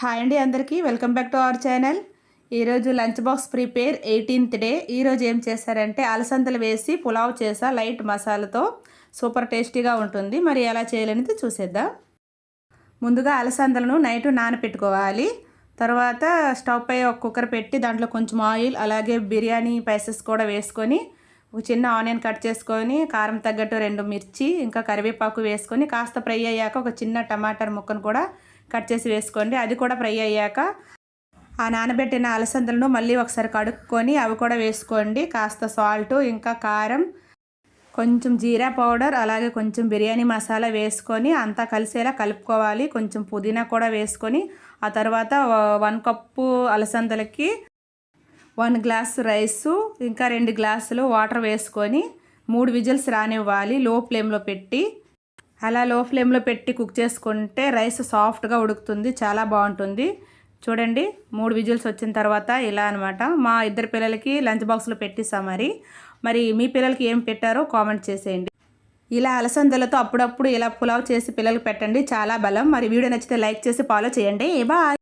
Hi అండి అందరికీ welcome back to our channel. ఈరోజు lunch box prepare 18th day. ఈరోజు ఏం చేశారంటే అలసందలు వేసి పులావ్ చేసా లైట్ మసాలాతో. సూపర్ టేస్టీగా ఉంటుంది. మరి ఎలా చేయాలనేది చూసేద్దాం. ముందుగా అలసందలను నైట్ నానపెట్టుకోవాలి. తర్వాత స్టవ్ పై ఒక కుక్కర్ పెట్టి దాంట్లో కొంచెం ఆయిల్ అలాగే బిర్యానీ స్పైసెస్ కూడా వేసుకొని ఒక చిన్న ఆనియన్ కట్ చేసుకొని కారం తగ్గట్టు 2 మిర్చి ఇంకా కరివేపాకు వేసుకొని కాస్త ఫ్రై అయ్యాక ఒక చిన్న టమాటర్ ముక్కను కూడా కట్ చేసి వేసుకోండి. అది కూడా ఫ్రై అయ్యాక ఆ నానబెట్టిన అలసందలను మళ్ళీ ఒకసారి కడుక్కొని అవి కూడా వేసుకోండి. కాస్త సాల్ట్ ఇంకా కారం కొంచెం జీరా పౌడర్ అలాగే కొంచెం బిర్యానీ మసాలా వేసుకొని అంతా కలిసేలా కలుపుకోవాలి. కొంచెం పుదీనా కూడా వేసుకొని ఆ తర్వాత 1 కప్పు అలసందలకి 1 గ్లాస్ రైసు ఇంకా 2 గ్లాసులు వాటర్ వేసుకొని 3 విజిల్స్ రానివ్వాలి లో ఫ్లేమ్లో పెట్టి. అలా లో ఫ్లేమ్లో పెట్టి కుక్ చేసుకుంటే రైస్ సాఫ్ట్గా ఉడుకుతుంది, చాలా బాగుంటుంది. చూడండి 3 విజిల్స్ వచ్చిన తర్వాత ఇలా అనమాట. మా ఇద్దరు పిల్లలకి లంచ్ బాక్స్లో పెట్టిస్తాం. మరి మీ పిల్లలకి ఏం పెట్టారో కామెంట్ చేసేయండి. ఇలా అలసందలతో అప్పుడప్పుడు ఇలా పులావ్ చేసి పిల్లలకి పెట్టండి, చాలా బలం. మరి వీడియో నచ్చితే లైక్ చేసి ఫాలో చేయండి. బాయ్.